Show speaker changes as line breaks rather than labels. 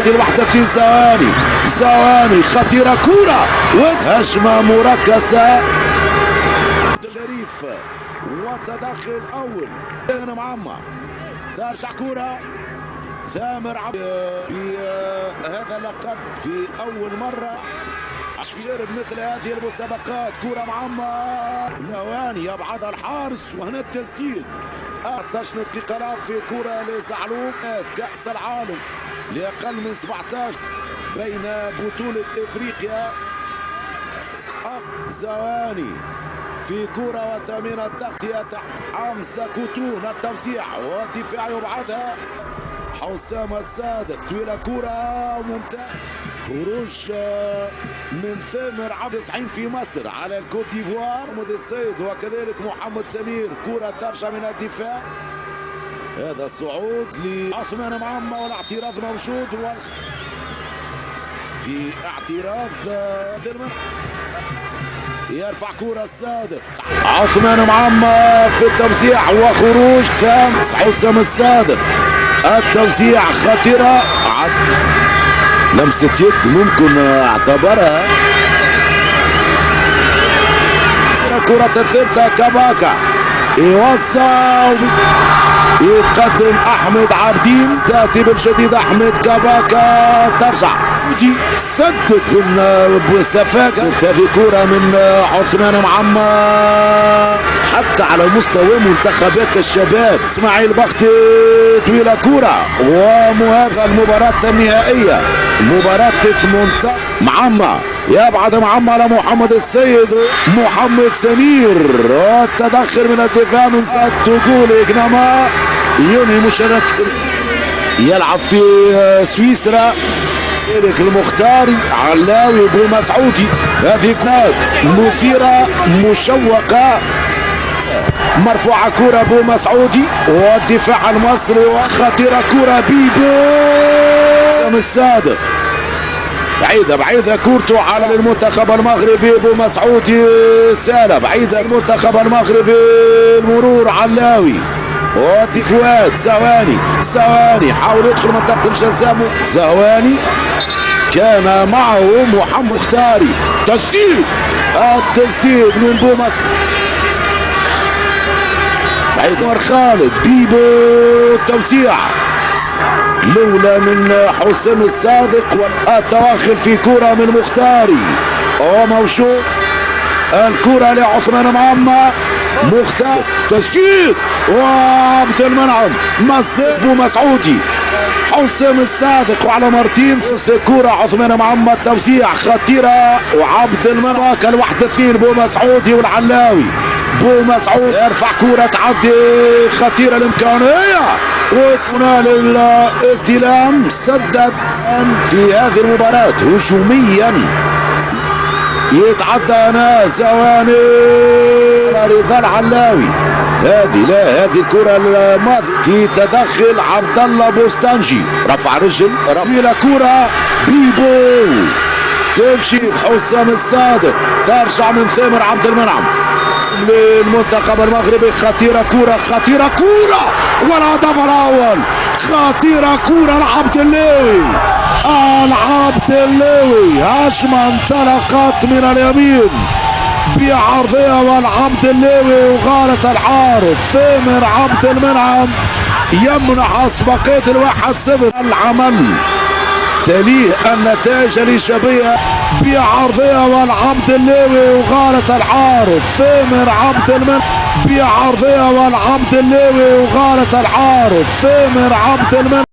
باقي الوحدة 2 ثواني. ثواني خطيرة كورة وهجمة مركزة شريف والتدخل أول هنا معمر ترجع كورة ثامر بهذا اللقب في أول مرة شرب مثل هذه المسابقات. كرة معمر ثواني يبعدها الحارس وهنا التسديد 13 دقيقة لعب في كرة لزعلوك كأس العالم لأقل من 17 بين بطولة إفريقيا. ثواني في كرة وتأمين التغطية حمزة كوتون التوزيع والدفاع يبعدها حسام الصادق طويلة كرة ممتاز. خروج من ثامر عبد 90 في مصر على الكوت ديفوار محمد السيد وكذلك محمد سمير. كرة ترجع من الدفاع هذا الصعود لعثمان معمر والاعتراض موجود في اعتراض يرفع كرة الصادق عثمان معمر في التوزيع وخروج حسام الصادق. التوزيع خطيرة لمسة يد ممكن اعتبرها كرة الثابتة كاباكا يوصل يتقدم احمد عابدين تاتي بالجديد احمد كاباكا ترجع سدد بسفاكة. هذه كرة من عثمان معمر حتى على مستوى منتخبات الشباب. اسماعيل بختي طويلة كرة ومهاجم المباراة النهائية مباراة 18 معمر يبعد معمر على محمد السيد محمد سمير والتدخل من الدفاع من سد تقول إجنما يوني مشارك يلعب في سويسرا المختاري علاوي بو مسعودي. هذه كرات مثيرة مشوقة مرفوعة كرة بو مسعودي والدفاع المصري وخطيرة كرة بيبو الصادق بعيدة كورته على المنتخب المغربي بو مسعودي سالة بعيدة المنتخب المغربي المرور علاوي ودي فؤاد ثواني حاول يدخل منطقة الجزاء ثواني كان معه محمد مختاري التسديد من بوماس بعيد خالد بيبو التوسيع لولا من حسام الصادق والتواخل في كرة من مختاري وموشوق الكرة لعثمان معمر مختار تسديد وعبد المنعم بو مسعودي حسام الصادق وعلى مرتين كرة عثمان معمر توزيع خطيرة وعبد المنعم الواحدة 2 بو مسعودي والعلاوي بو مسعود يرفع كرة تعدي خطيرة الإمكانية وهنا للاستلام سدد في هذه المباراة هجوميا يتعدى هنا ثواني رضا العلاوي هذه الكرة الماضية في تدخل عبد الله بوستانجي رفع رجل إلى كرة بيبو تمشي حسام الصادق ترجع من ثامر عبد المنعم للمنتخب المغربي. خطيرة كرة والهدف الأول خطيرة كرة العبد الليوي هجمة انطلقت من اليمين بعرضية والعبد الليوي وغالة الحارس ثامر عبد المنعم يمنح أسبقية 1-0 العمل تليه النتائج الإيجابية بعرضية والعبد الليوي وغالة الحارس ثامر عبد المنعم بعرضية والعبد الليوي وغالة الحارس ثامر عبد المنعم